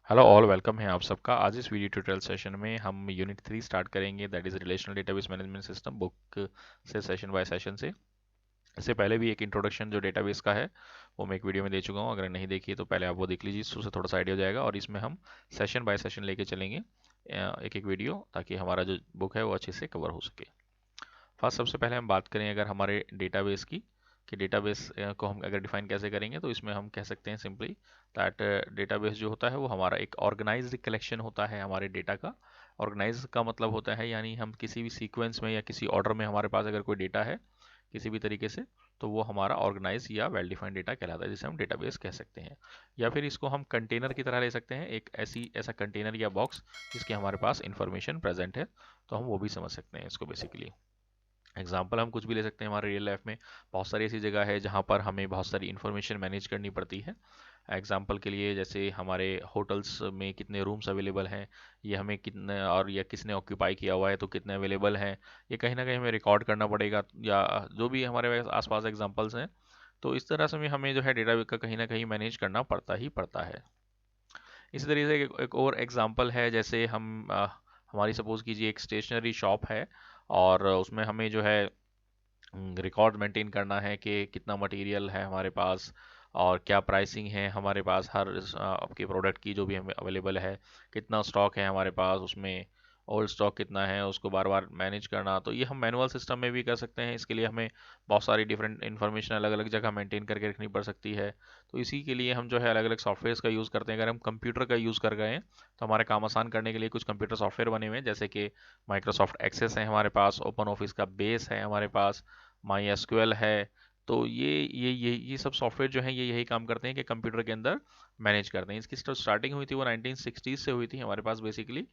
Hello all, welcome है आप सबका। आज इस वीडियो ट्यूटोरियल सेशन में हम यूनिट 3 स्टार्ट करेंगे, that is relational database management system book से, सेशन बाय सेशन से। इससे पहले भी एक इंट्रोडक्शन जो डेटाबेस का है वो मैं एक वीडियो में दे चुका हूँ। अगर नहीं देखी है तो पहले आप वो देख लीजिए, उससे थोड़ा सा आइडिया हो जाएगा। और इसमें हम सेशन बाय सेशन लेके चलेंगे एक एक वीडियो, ताकि हमारा जो बुक है वो अच्छे से कवर हो सके। फर्स्ट, सबसे पहले हम बात करें अगर हमारे डेटाबेस की, कि डेटाबेस को हम अगर डिफाइन कैसे करेंगे, तो इसमें हम कह सकते हैं सिंपली दैट डेटाबेस जो होता है वो हमारा एक ऑर्गेनाइज्ड कलेक्शन होता है हमारे डेटा का। ऑर्गेनाइज का मतलब होता है यानी हम किसी भी सीक्वेंस में या किसी ऑर्डर में हमारे पास अगर कोई डेटा है किसी भी तरीके से, तो वो हमारा ऑर्गेनाइज या वेल डिफाइंड डेटा कहलाता है, जिसे हम डेटाबेस कह सकते हैं। या फिर इसको हम कंटेनर की तरह ले सकते हैं, एक ऐसा कंटेनर या बॉक्स जिसके हमारे पास इंफॉर्मेशन प्रेजेंट है, तो हम वो भी समझ सकते हैं इसको बेसिकली। एग्जाम्पल हम कुछ भी ले सकते हैं। हमारे रियल लाइफ में बहुत सारी ऐसी जगह है जहाँ पर हमें बहुत सारी इन्फॉर्मेशन मैनेज करनी पड़ती है। एग्जाम्पल के लिए, जैसे हमारे होटल्स में कितने रूम्स अवेलेबल हैं, ये हमें कितने और या किसने ऑक्यूपाई किया हुआ है तो कितने अवेलेबल हैं, ये कहीं ना कहीं हमें रिकॉर्ड करना पड़ेगा, या जो भी हमारे आसपास एग्जाम्पल्स हैं। तो इस तरह से हमें जो है डेटा का कहीं ना कहीं मैनेज करना पड़ता ही पड़ता है। इसी तरीके से एक और एग्जांपल है, जैसे हमारी सपोज कीजिए एक स्टेशनरी शॉप है, और उसमें हमें जो है रिकॉर्ड मेंटेन करना है कि कितना मटेरियल है हमारे पास और क्या प्राइसिंग है हमारे पास हर आपके प्रोडक्ट की जो भी हमें अवेलेबल है, कितना स्टॉक है हमारे पास उसमें, ओल्ड स्टॉक कितना है, उसको बार बार मैनेज करना। तो ये हम मैनुअल सिस्टम में भी कर सकते हैं। इसके लिए हमें बहुत सारी डिफरेंट इन्फॉर्मेशन अलग अलग जगह मेंटेन करके रखनी पड़ सकती है। तो इसी के लिए हम जो है अलग अलग सॉफ्टवेयर का यूज़ करते हैं। अगर हम कंप्यूटर का यूज़ कर गए हैं तो हमारे काम आसान करने के लिए कुछ कंप्यूटर सॉफ्टवेयर बने हुए हैं, जैसे कि माइक्रोसॉफ्ट एक्सेस है हमारे पास, ओपन ऑफिस का बेस है हमारे पास, माई एसक्यूएल है। तो ये सब सॉफ्टवेयर जो हैं ये यही काम करते हैं कि कंप्यूटर के अंदर मैनेज करते हैं। इसकी स्टार्टिंग हुई थी वो 1960s से हुई थी हमारे पास बेसिकली।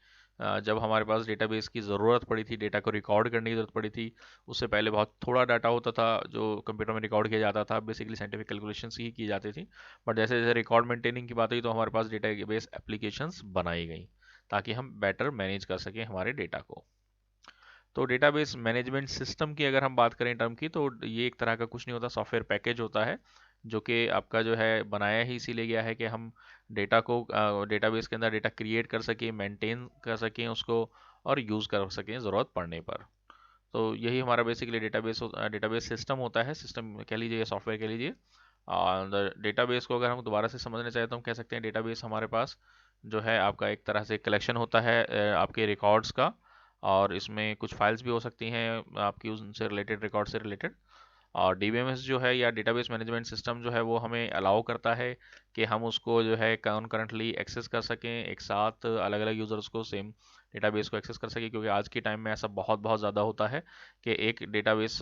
जब हमारे पास डेटाबेस की ज़रूरत पड़ी थी, डेटा को रिकॉर्ड करने की ज़रूरत पड़ी थी। उससे पहले बहुत थोड़ा डाटा होता था जो कंप्यूटर में रिकॉर्ड किया जाता था, बेसिकली साइंटिफिक कैलकुलेशंस ही की जाती थी। बट जैसे जैसे रिकॉर्ड मेंटेनिंग की बात हुई तो हमारे पास डेटाबेस एप्लीकेशंस बनाई गई, ताकि हम बेटर मैनेज कर सकें हमारे डेटा को। तो डेटाबेस मैनेजमेंट सिस्टम की अगर हम बात करें टर्म की, तो ये एक तरह का कुछ नहीं होता, सॉफ्टवेयर पैकेज होता है जो कि आपका जो है बनाया ही इसीलिए गया है कि हम डेटा को डेटाबेस के अंदर डेटा क्रिएट कर सकें, मेंटेन कर सकें उसको, और यूज़ कर सकें ज़रूरत पड़ने पर। तो यही हमारा बेसिकली डेटाबेस सिस्टम होता है, सिस्टम कह लीजिए या सॉफ्टवेयर कह लीजिए। और डेटाबेस को अगर हम दोबारा से समझना चाहें तो हम कह सकते हैं डेटाबेस हमारे पास जो है आपका एक तरह से कलेक्शन होता है आपके रिकॉर्ड्स का। और इसमें कुछ फाइल्स भी हो सकती हैं आपकी उनसे रिलेटेड, रिकॉर्ड से रिलेटेड। और डीबीएमएस जो है या डेटाबेस मैनेजमेंट सिस्टम जो है वो हमें अलाउ करता है कि हम उसको जो है कॉन्करेंटली एक्सेस कर सकें, एक साथ अलग अलग यूज़र्स को सेम डेटाबेस को एक्सेस कर सकें। क्योंकि आज के टाइम में ऐसा बहुत बहुत ज़्यादा होता है कि एक डेटाबेस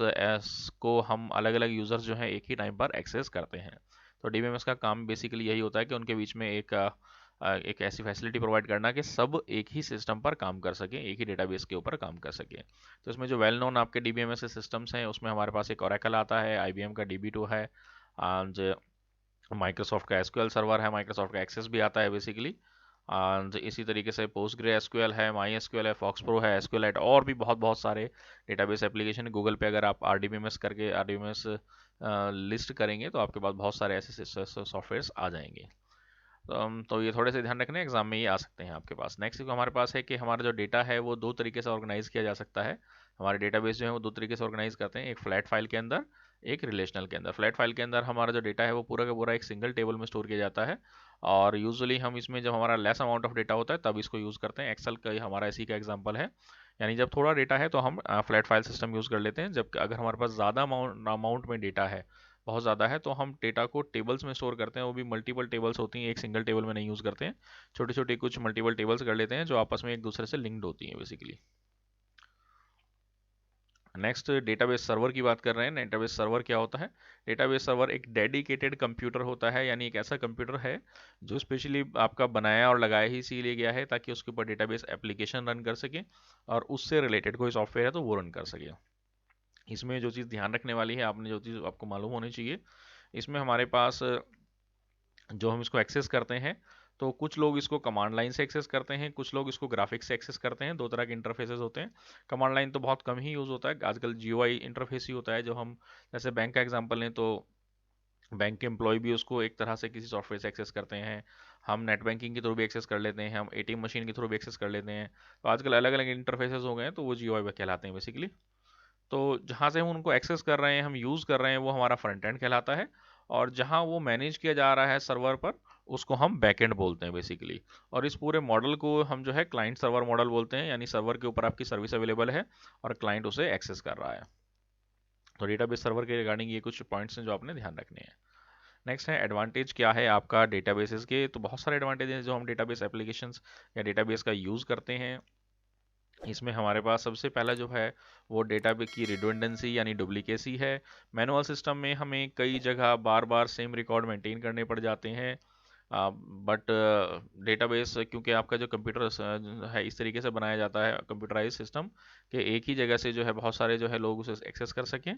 को हम अलग अलग यूज़र्स जो हैं एक ही टाइम पर एक्सेस करते हैं। तो डीबीएमएस का काम बेसिकली यही होता है कि उनके बीच में एक ऐसी फैसिलिटी प्रोवाइड करना कि सब एक ही सिस्टम पर काम कर सकें, एक ही डेटाबेस के ऊपर काम कर सकें। तो इसमें जो वेल नोन आपके डीबीएमएस सिस्टम्स हैं उसमें हमारे पास एक ओरेकल आता है, आईबीएम का डीबी2 है, और माइक्रोसॉफ्ट का एसक्यूएल सर्वर है, माइक्रोसॉफ्ट का एक्सेस भी आता है बेसिकली। और इसी तरीके से पोस्टग्रे एसक्यूएल है, माई एसक्यूएल है, फॉक्स प्रो है, एसक्यूएल और भी बहुत बहुत सारे डेटाबेस एप्लीकेशन। गूगल पे अगर आप आरडीबीएमएस करके आरडीबीएमएस लिस्ट करेंगे तो आपके पास बहुत सारे ऐसे सॉफ्टवेयर आ जाएंगे। तो ये थोड़े से ध्यान रखने, एग्जाम में ये आ सकते हैं आपके पास। नेक्स्ट हमारे पास है कि हमारा जो डेटा है वो दो तरीके से ऑर्गेनाइज किया जा सकता है। हमारे डेटाबेस जो है वो दो तरीके से ऑर्गेनाइज करते हैं, एक फ्लैट फाइल के अंदर, एक रिलेशनल के अंदर। फ्लैट फाइल के अंदर हमारा जो डेटा है वो पूरा का पूरा एक सिंगल टेबल में स्टोर किया जाता है। और यूजुअली हम इसमें जब हमारा लेस अमाउंट ऑफ डेटा होता है तब इसको यूज़ करते हैं। एक्सेल का हमारा इसी का एग्जाम्पल है। यानी जब थोड़ा डेटा है तो हम फ्लैट फाइल सिस्टम यूज़ कर लेते हैं। जब अगर हमारे पास ज़्यादा अमाउंट में डेटा है, बहुत ज़्यादा है, तो हम डेटा को टेबल्स में स्टोर करते हैं। वो भी मल्टीपल टेबल्स होती हैं, एक सिंगल टेबल में नहीं यूज़ करते हैं। छोटी छोटी कुछ मल्टीपल टेबल्स कर लेते हैं जो आपस में एक दूसरे से लिंक्ड होती हैं बेसिकली। नेक्स्ट डेटाबेस सर्वर की बात कर रहे हैं। डेटाबेस सर्वर क्या होता है? डेटाबेस सर्वर एक डेडिकेटेड कंप्यूटर होता है, यानी एक ऐसा कंप्यूटर है जो स्पेशली आपका बनाया और लगाया ही इसीलिए गया है ताकि उसके ऊपर डेटाबेस एप्लीकेशन रन कर सके, और उससे रिलेटेड कोई सॉफ्टवेयर है तो वो रन कर सके। इसमें जो चीज़ ध्यान रखने वाली है, आपने जो चीज़ आपको मालूम होनी चाहिए, इसमें हमारे पास जो हम इसको एक्सेस करते हैं, तो कुछ लोग इसको कमांड लाइन से एक्सेस करते हैं, कुछ लोग इसको ग्राफिक्स से एक्सेस करते हैं। दो तरह के इंटरफेसेस होते हैं। कमांड लाइन तो बहुत कम ही यूज़ होता है, आजकल जीयूआई इंटरफेस ही होता है। जो हम जैसे बैंक का एग्जांपल लें तो बैंक के एम्प्लॉय भी उसको एक तरह से किसी सॉफ्टवेयर से एक्सेस करते हैं, हम नेट बैंकिंग के थ्रू भी एक्सेस कर लेते हैं, हम एटीएम मशीन के थ्रू भी एक्सेस कर लेते हैं। तो आजकल अलग अलग इंटरफेसेस हो गए हैं, तो वो जीयूआई कहलाते हैं बेसिकली। तो जहाँ से हम उनको एक्सेस कर रहे हैं, हम यूज़ कर रहे हैं, वो हमारा फ्रंट एंड कहलाता है। और जहाँ वो मैनेज किया जा रहा है सर्वर पर, उसको हम बैक एंड बोलते हैं बेसिकली। और इस पूरे मॉडल को हम जो है क्लाइंट सर्वर मॉडल बोलते हैं, यानी सर्वर के ऊपर आपकी सर्विस अवेलेबल है और क्लाइंट उसे एक्सेस कर रहा है। तो डेटाबेस सर्वर के रिगार्डिंग ये कुछ पॉइंट्स हैं जो आपने ध्यान रखने हैं। नेक्स्ट है एडवांटेज क्या है आपका डेटाबेसेस के। तो बहुत सारे एडवांटेज हैं जो हम डेटाबेस एप्लीकेशंस या डेटाबेस का यूज़ करते हैं। इसमें हमारे पास सबसे पहला जो है वो डेटा की रिडंडेंसी यानी डुप्लीकेसी है। मैनुअल सिस्टम में हमें कई जगह बार बार सेम रिकॉर्ड मेंटेन करने पड़ जाते हैं, बट डेटाबेस क्योंकि आपका जो कंप्यूटर है इस तरीके से बनाया जाता है कंप्यूटराइज सिस्टम कि एक ही जगह से जो है बहुत सारे जो है लोग उसे एक्सेस कर सकें,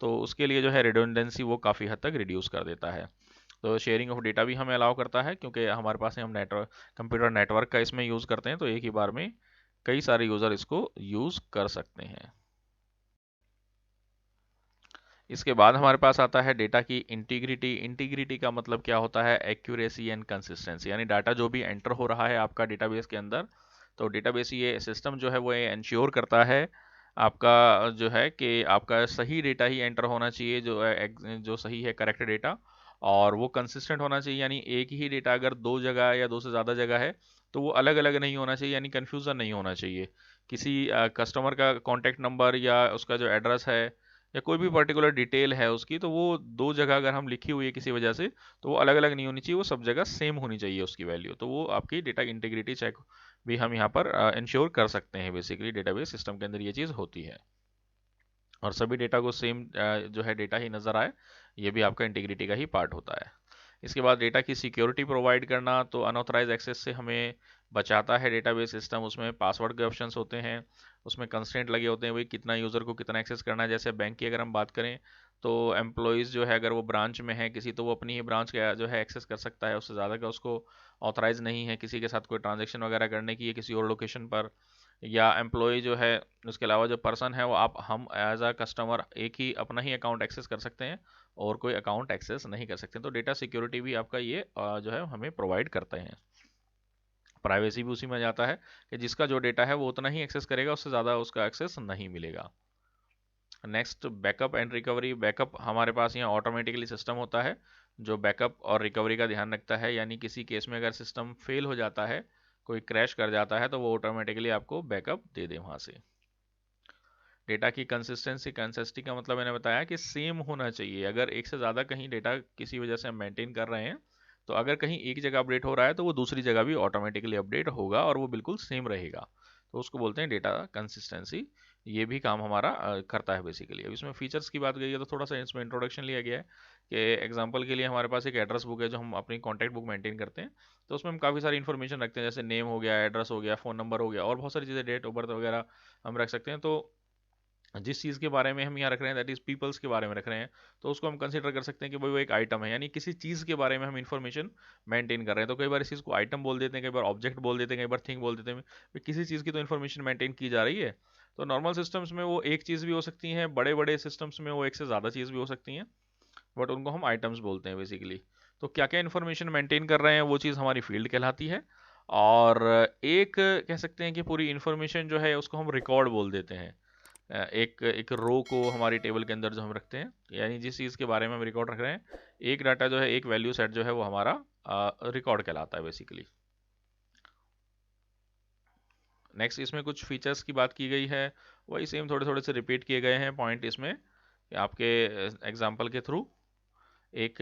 तो उसके लिए जो है रिडंडेंसी वो काफ़ी हद तक रिड्यूस कर देता है। तो शेयरिंग ऑफ डेटा भी हमें अलाउ करता है क्योंकि हमारे पास हम नेटवर्क कंप्यूटर नेटवर्क का इसमें यूज़ करते हैं, तो एक ही बार में कई सारे यूज़र इसको यूज़ कर सकते हैं। इसके बाद हमारे पास आता है डेटा की इंटीग्रिटी। इंटीग्रिटी का मतलब क्या होता है? एक्यूरेसी एंड कंसिस्टेंसी, यानी डाटा जो भी एंटर हो रहा है आपका डेटाबेस के अंदर, तो डेटाबेस ये सिस्टम जो है वो ये इंश्योर करता है आपका जो है कि आपका सही डेटा ही एंटर होना चाहिए, जो है जो सही है करेक्ट डेटा, और वो कंसिस्टेंट होना चाहिए, यानी एक ही डेटा अगर दो जगह या दो से ज़्यादा जगह है तो वो अलग अलग नहीं होना चाहिए, यानी कन्फ्यूज़न नहीं होना चाहिए। किसी कस्टमर का कॉन्टैक्ट नंबर या उसका जो एड्रेस है या कोई भी पर्टिकुलर डिटेल है उसकी, तो वो दो जगह अगर हम लिखी हुई है किसी वजह से, तो वो अलग अलग नहीं होनी चाहिए, वो सब जगह सेम होनी चाहिए उसकी वैल्यू। तो वो आपकी डेटा इंटीग्रिटी चेक भी हम यहाँ पर इंश्योर कर सकते हैं। बेसिकली डेटाबेस सिस्टम के अंदर ये चीज़ होती है, और सभी डेटा को सेम जो है डेटा ही नज़र आए, ये भी आपका इंटीग्रिटी का ही पार्ट होता है। इसके बाद डेटा की सिक्योरिटी प्रोवाइड करना, तो अनऑथराइज एक्सेस से हमें बचाता है डेटाबेस सिस्टम। उसमें पासवर्ड के ऑप्शंस होते हैं, उसमें कंस्ट्रेंट लगे होते हैं भाई कितना यूज़र को कितना एक्सेस करना है। जैसे बैंक की अगर हम बात करें तो एम्प्लॉयज़ जो है अगर वो ब्रांच में है किसी, तो वो अपनी ही ब्रांच का जो है एक्सेस कर सकता है, उससे ज़्यादा का उसको ऑथराइज नहीं है किसी के साथ कोई ट्रांजेक्शन वगैरह करने की, किसी और लोकेशन पर। या एम्प्लॉय जो है, उसके अलावा जो पर्सन है वो आप हम एज अ कस्टमर एक ही अपना ही अकाउंट एक्सेस कर सकते हैं और कोई अकाउंट एक्सेस नहीं कर सकते। तो डेटा सिक्योरिटी भी आपका ये जो है हमें प्रोवाइड करते हैं। प्राइवेसी भी उसी में जाता है कि जिसका जो डेटा है वो उतना ही एक्सेस करेगा, उससे ज़्यादा उसका एक्सेस नहीं मिलेगा। Next backup and recovery. Backup हमारे पास यहाँ ऑटोमेटिकली सिस्टम होता है जो बैकअप और रिकवरी का ध्यान रखता है, यानी किसी केस में अगर सिस्टम फेल हो जाता है, कोई क्रैश कर जाता है, तो वो ऑटोमेटिकली आपको बैकअप दे दे वहाँ से। डेटा की कंसिस्टेंसी, कंसिस्टेंसी का मतलब मैंने बताया कि सेम होना चाहिए। अगर एक से ज़्यादा कहीं डेटा किसी वजह से हम मेंटेन कर रहे हैं, तो अगर कहीं एक जगह अपडेट हो रहा है तो वो दूसरी जगह भी ऑटोमेटिकली अपडेट होगा और वो बिल्कुल सेम रहेगा। तो उसको बोलते हैं डेटा कंसिस्टेंसी। ये भी काम हमारा करता है बेसिकली। अब इसमें फीचर्स की बात करिए तो थोड़ा सा इसमें इंट्रोडक्शन लिया गया है कि एग्जांपल के लिए हमारे पास एक एड्रेस बुक है जो हम अपनी कॉन्टैक्ट बुक मेंटेन करते हैं। तो उसमें हम काफ़ी सारी इन्फॉर्मेशन रखते हैं, जैसे नेम हो गया, एड्रेस हो गया, फ़ोन नंबर हो गया, और बहुत सारी चीज़ें, डेट ऑफ बर्थ वगैरह हम रख सकते हैं। तो जिस चीज़ के बारे में हम यहाँ रख रहे हैं दैट इज़ पीपल्स के बारे में रख रहे हैं, तो उसको हम कंसिडर कर सकते हैं कि भाई वो एक आइटम है, यानी किसी चीज़ के बारे में हम इन्फॉर्मेशन मेंटेन कर रहे हैं। तो कई बार इस चीज़ को आइटम बोल देते हैं, कई बार ऑब्जेक्ट बोल देते हैं, कई बार थिंग बोल देते हैं। भाई किसी चीज़ की तो इन्फॉर्मेशन मेंटेन की जा रही है। तो नॉर्मल सिस्टम्स में वो एक चीज़ भी हो सकती है, बड़े बड़े सिस्टम्स में वो एक से ज़्यादा चीज़ भी हो सकती हैं, बट उनको हम आइटम्स बोलते हैं बेसिकली। तो क्या क्या इन्फॉर्मेशन मेंटेन कर रहे हैं वो चीज़ हमारी फील्ड कहलाती है। और एक कह सकते हैं कि पूरी इन्फॉर्मेशन जो है उसको हम रिकॉर्ड बोल देते हैं। एक एक रो को हमारी टेबल के अंदर जो हम रखते हैं, यानी जिस चीज़ के बारे में हम रिकॉर्ड रख रहे हैं, एक डाटा जो है, एक वैल्यू सेट जो है वो हमारा रिकॉर्ड कहलाता है बेसिकली। नेक्स्ट इसमें कुछ फीचर्स की बात की गई है, वही सेम थोड़े थोड़े से रिपीट किए गए हैं पॉइंट इसमें कि आपके एग्जाम्पल के थ्रू। एक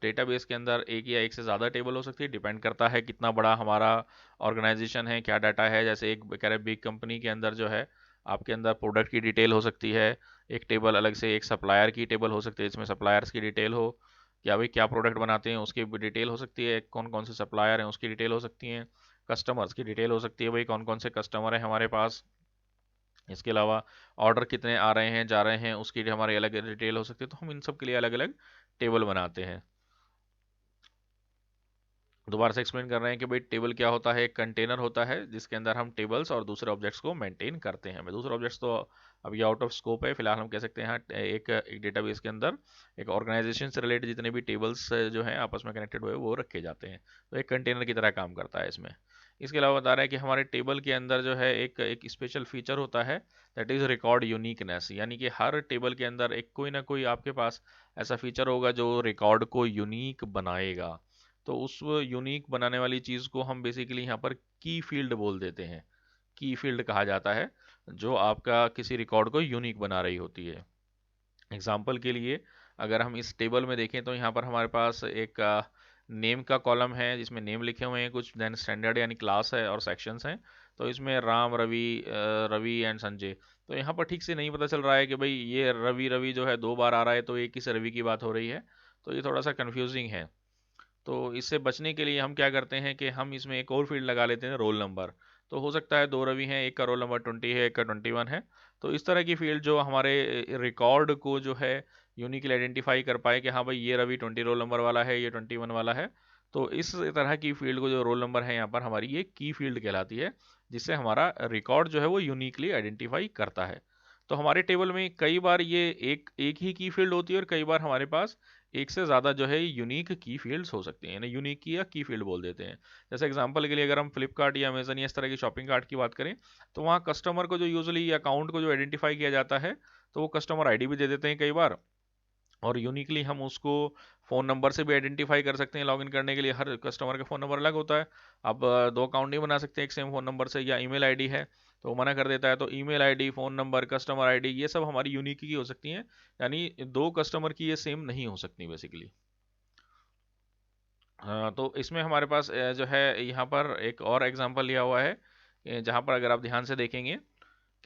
डेटाबेस के अंदर एक या एक से ज़्यादा टेबल हो सकती है, डिपेंड करता है कितना बड़ा हमारा ऑर्गेनाइजेशन है, क्या डाटा है। जैसे एक कह रहे बिग कंपनी के अंदर जो है आपके अंदर प्रोडक्ट की डिटेल हो सकती है एक टेबल, अलग से एक सप्लायर की टेबल हो सकती है जिसमें सप्लायर्स की डिटेल हो, क्या भाई क्या प्रोडक्ट बनाते हैं उसकी डिटेल हो सकती है, कौन कौन से सप्लायर हैं उसकी डिटेल हो सकती है, कस्टमर्स की डिटेल हो सकती है, भाई कौन कौन से कस्टमर हैं हमारे पास। इसके अलावा ऑर्डर कितने आ रहे हैं जा रहे हैं उसकी हमारी अलग डिटेल हो सकती है। तो हम इन सब के लिए अलग अलग टेबल बनाते हैं। दोबारा से एक्सप्लेन कर रहे हैं कि भाई टेबल क्या होता है। एक कंटेनर होता है जिसके अंदर हम टेबल्स और दूसरे ऑब्जेक्ट्स को मेंटेन करते हैं। मैं दूसरे ऑब्जेक्ट्स तो अब ये आउट ऑफ स्कोप है, फिलहाल हम कह सकते हैं एक डेटाबेस के अंदर एक ऑर्गेनाइजेशन से रिलेटेड जितने भी टेबल्स जो हैं आपस में कनेक्टेड हुए वो रखे जाते हैं। तो एक कंटेनर की तरह काम करता है इसमें। इसके अलावा बता रहा है कि हमारे टेबल के अंदर जो है एक एक स्पेशल फीचर होता है, दैट इज़ रिकॉर्ड यूनिकनेस। यानी कि हर टेबल के अंदर एक कोई ना कोई आपके पास ऐसा फीचर होगा जो रिकॉर्ड को यूनिक बनाएगा। तो उस यूनिक बनाने वाली चीज़ को हम बेसिकली यहाँ पर की फील्ड बोल देते हैं। की फील्ड कहा जाता है जो आपका किसी रिकॉर्ड को यूनिक बना रही होती है। एग्जाम्पल के लिए अगर हम इस टेबल में देखें तो यहाँ पर हमारे पास एक नेम का कॉलम है जिसमें नेम लिखे हुए हैं कुछ, देन स्टैंडर्ड यानी क्लास है और सेक्शंस हैं। तो इसमें राम, रवि, रवि एंड संजय। तो यहाँ पर ठीक से नहीं पता चल रहा है कि भाई ये रवि रवि जो है 2 बार आ रहा है तो एक किस रवि की बात हो रही है। तो ये थोड़ा सा कंफ्यूजिंग है। तो इससे बचने के लिए हम क्या करते हैं कि हम इसमें एक और फील्ड लगा लेते हैं, रोल नंबर। तो हो सकता है 2 रवि हैं, एक का रोल नंबर 20 है, एक का 21 है। तो इस तरह की फील्ड जो हमारे रिकॉर्ड को जो है यूनिकली आइडेंटिफाई कर पाए कि हाँ भाई ये रवि 20 रोल नंबर वाला है, ये 21 वाला है। तो इस तरह की फील्ड को जो रोल नंबर है यहाँ पर हमारी ये की फील्ड कहलाती है, जिससे हमारा रिकॉर्ड जो है वो यूनिकली आइडेंटिफाई करता है। तो हमारे टेबल में कई बार ये एक एक ही की फील्ड होती है और कई बार हमारे पास एक से ज़्यादा जो है यूनिक की फील्ड्स हो सकती हैं, यानी यूनिक की या की फील्ड बोल देते हैं। जैसे एग्जांपल के लिए अगर हम फ्लिपकार्ट या अमेजन या इस तरह की शॉपिंग कार्ट की बात करें तो वहाँ कस्टमर को जो यूजली अकाउंट को जो आइडेंटिफाई किया जाता है तो वो कस्टमर आईडी भी दे देते हैं कई बार। और यूनिकली हम उसको फ़ोन नंबर से भी आइडेंटिफाई कर सकते हैं। लॉगिन करने के लिए हर कस्टमर का फ़ोन नंबर अलग होता है। अब दो अकाउंट नहीं बना सकते एक सेम फ़ोन नंबर से। या ईमेल आईडी है तो वो मना कर देता है। तो email ID, phone number, customer ID ये सब हमारी यूनिक की हो सकती हैं। यानी दो कस्टमर की ये सेम नहीं हो सकती बेसिकली। हाँ, तो इसमें हमारे पास जो है यहाँ पर एक और एग्जांपल लिया हुआ है, जहाँ पर अगर आप ध्यान से देखेंगे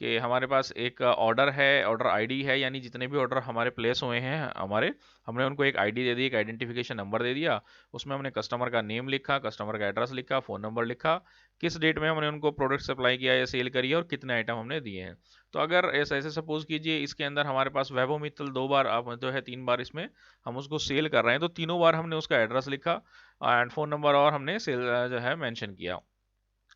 कि हमारे पास एक ऑर्डर है, ऑर्डर आईडी है, यानी जितने भी ऑर्डर हमारे प्लेस हुए हैं हमारे, हमने उनको एक आईडी दे दी, एक आइडेंटिफिकेशन नंबर दे दिया। उसमें हमने कस्टमर का नेम लिखा, कस्टमर का एड्रेस लिखा, फ़ोन नंबर लिखा, किस डेट में हमने उनको प्रोडक्ट सप्लाई किया या सेल करी है और कितने आइटम हमने दिए हैं। तो अगर ऐसे ऐसे सपोज कीजिए इसके अंदर हमारे पास वैभव मित्तल 2 बार आप जो है 3 बार इसमें हम उसको सेल कर रहे हैं, तो तीनों बार हमने उसका एड्रेस लिखा एंड फ़ोन नंबर और हमने सेल जो है मेंशन किया।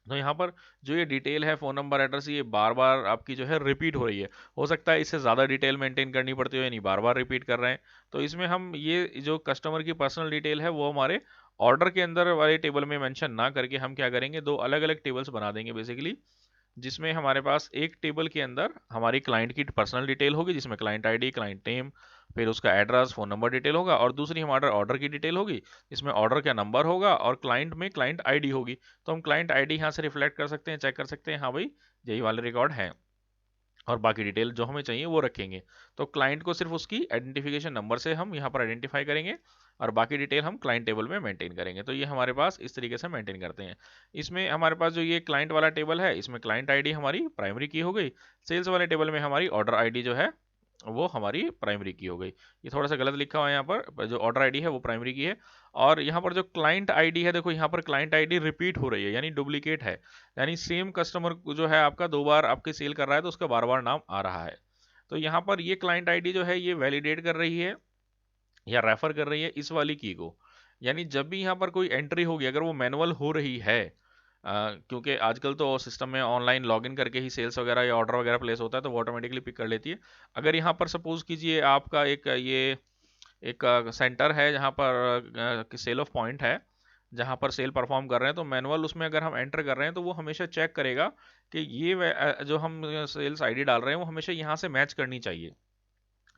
तो यहाँ पर जो ये डिटेल है, फ़ोन नंबर, एड्रेस, ये बार बार आपकी जो है रिपीट हो रही है। हो सकता है इससे ज़्यादा डिटेल मेंटेन करनी पड़ती हो, यानी बार बार रिपीट कर रहे हैं। तो इसमें हम ये जो कस्टमर की पर्सनल डिटेल है वो हमारे ऑर्डर के अंदर वाले टेबल में मेंशन ना करके हम क्या करेंगे, दो अलग अलग टेबल्स बना देंगे बेसिकली। जिसमें हमारे पास एक टेबल के अंदर हमारी क्लाइंट की पर्सनल डिटेल होगी जिसमें क्लाइंट आईडी, क्लाइंट नेम, फिर उसका एड्रेस, फ़ोन नंबर डिटेल होगा, और दूसरी हमारा ऑर्डर की डिटेल होगी इसमें ऑर्डर का नंबर होगा और क्लाइंट में क्लाइंट आईडी होगी। तो हम क्लाइंट आईडी यहाँ से रिफ्लेक्ट कर सकते हैं, चेक कर सकते हैं हाँ भाई यही वाले रिकॉर्ड है, और बाकी डिटेल जो हमें चाहिए वो रखेंगे। तो क्लाइंट को सिर्फ उसकी आइडेंटिफिकेशन नंबर से हम यहाँ पर आइडेंटिफाई करेंगे और बाकी डिटेल हम क्लाइंट टेबल में मेंटेन करेंगे। तो ये हमारे पास इस तरीके से मेंटेन करते हैं। इसमें हमारे पास जो ये क्लाइंट वाला टेबल है इसमें क्लाइंट आईडी हमारी प्राइमरी की हो गई, सेल्स वाले टेबल में हमारी ऑर्डर आईडी जो है वो हमारी प्राइमरी की हो गई। ये थोड़ा सा गलत लिखा हुआ है यहाँ पर, जो ऑर्डर आईडी है वो प्राइमरी की है। और यहाँ पर जो क्लाइंट आईडी है, देखो यहाँ पर क्लाइंट आईडी रिपीट हो रही है यानी डुप्लीकेट है, यानी सेम कस्टमर जो है आपका 2 बार आपके सेल कर रहा है तो उसका बार बार नाम आ रहा है। तो यहाँ पर ये क्लाइंट आईडी जो है ये वैलिडेट कर रही है या रेफर कर रही है इस वाली की को। यानी जब भी यहाँ पर कोई एंट्री होगी अगर वो मैनुअल हो रही है, क्योंकि आजकल तो सिस्टम में ऑनलाइन लॉगिन करके ही सेल्स वगैरह या ऑर्डर वगैरह प्लेस होता है तो वो ऑटोमेटिकली पिक कर लेती है। अगर यहाँ पर सपोज कीजिए आपका एक ये एक सेंटर है जहाँ पर सेल ऑफ पॉइंट है, जहाँ पर सेल परफॉर्म कर रहे हैं, तो मैनुअल उसमें अगर हम एंटर कर रहे हैं तो वो हमेशा चेक करेगा कि ये जो हम सेल्स आईडी डाल रहे हैं वो हमेशा यहाँ से मैच करनी चाहिए।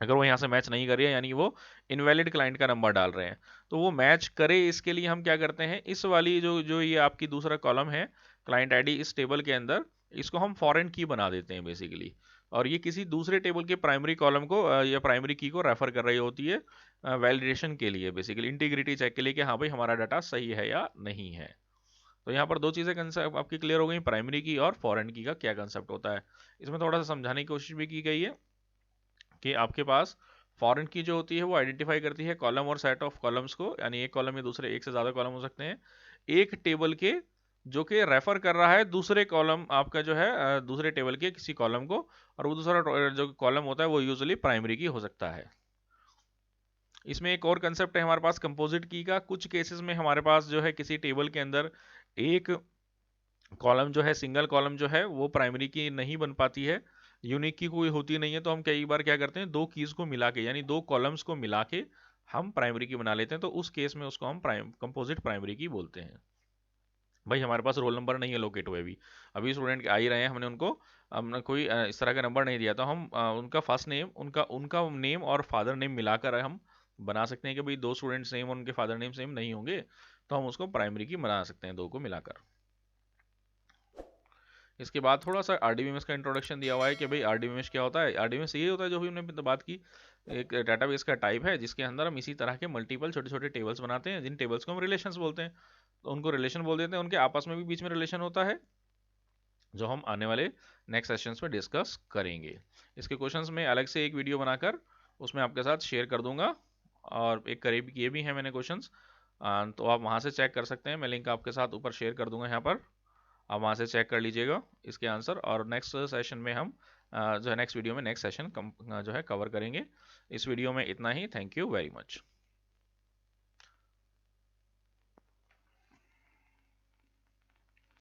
अगर वो यहाँ से मैच नहीं कर रही है यानी वो इनवैलिड क्लाइंट का नंबर डाल रहे हैं। तो वो मैच करे इसके लिए हम क्या करते हैं, इस वाली जो जो ये आपकी दूसरा कॉलम है क्लाइंट आईडी, इस टेबल के अंदर इसको हम फॉरेन की बना देते हैं बेसिकली। और ये किसी दूसरे टेबल के प्राइमरी कॉलम को या प्राइमरी की को रेफर कर रही होती है वैलिडेशन के लिए, बेसिकली इंटीग्रिटी चेक के लिए कि हाँ भाई हमारा डाटा सही है या नहीं है। तो यहाँ पर दो चीज़ें कंसेप्ट आपकी क्लियर हो गई, प्राइमरी की और फॉरेन की का क्या कंसेप्ट होता है। इसमें थोड़ा सा समझाने की कोशिश भी की गई है कि आपके पास फॉरेन की जो होती है वो आइडेंटिफाई करती है कॉलम और सेट ऑफ कॉलम्स को, यानी एक कॉलम या दूसरे एक से ज़्यादा कॉलम हो सकते हैं एक टेबल के, जो कि रेफर कर रहा है दूसरे कॉलम आपका जो है दूसरे टेबल के किसी कॉलम को, और वो दूसरा जो कॉलम होता है वो यूजुअली प्राइमरी की हो सकता है। इसमें एक और कंसेप्ट है हमारे पास कंपोजिट की का। कुछ केसेस में हमारे पास जो है किसी टेबल के अंदर एक कॉलम जो है, सिंगल कॉलम जो है वो प्राइमरी की नहीं बन पाती है, यूनिक की कोई होती नहीं है, तो हम कई बार क्या करते हैं, दो कीज को मिला के यानी दो कॉलम्स को मिला के हम प्राइमरी की बना लेते हैं, तो उस केस में उसको हम कंपोजिट प्राइमरी की बोलते हैं। भाई हमारे पास रोल नंबर नहीं एलोकेट हुए, अभी अभी स्टूडेंट आ ही रहे हैं, हमने कोई इस तरह का नंबर नहीं दिया, तो हम उनका फर्स्ट नेम, उनका उनका नेम और फादर नेम मिलाकर हम बना सकते हैं कि भाई दो स्टूडेंट्स नेम और उनके फादर नेम सेम नहीं होंगे, तो हम उसको प्राइमरी की बना सकते हैं दो को मिलाकर। इसके बाद थोड़ा सा आरडीबीएमएस का इंट्रोडक्शन दिया हुआ है कि भाई आरडीबीएमएस क्या होता है। आरडीबीएमएस ये होता है जो भी हमने बात की, एक डेटाबेस का टाइप है जिसके अंदर हम इसी तरह के मल्टीपल छोटे छोटे टेबल्स बनाते हैं, जिन टेबल्स को हम रिलेशंस बोलते हैं, तो उनको रिलेशन बोल देते हैं, उनके आपस में भी बीच में रिलेशन होता है, जो हम आने वाले नेक्स्ट सेशंस में डिस्कस करेंगे। इसके क्वेश्चंस में अलग से एक वीडियो बनाकर उसमें आपके साथ शेयर कर दूंगा, और एक करीब किए भी हैं मैंने क्वेश्चंस, तो आप वहां से चेक कर सकते हैं, मैं लिंक आपके साथ ऊपर शेयर कर दूंगा यहाँ पर, आप वहाँ से चेक कर लीजिएगा इसके आंसर। और नेक्स्ट सेशन में हम जो है नेक्स्ट वीडियो में नेक्स्ट सेशन जो है कवर करेंगे। इस वीडियो में इतना ही। Thank you very much.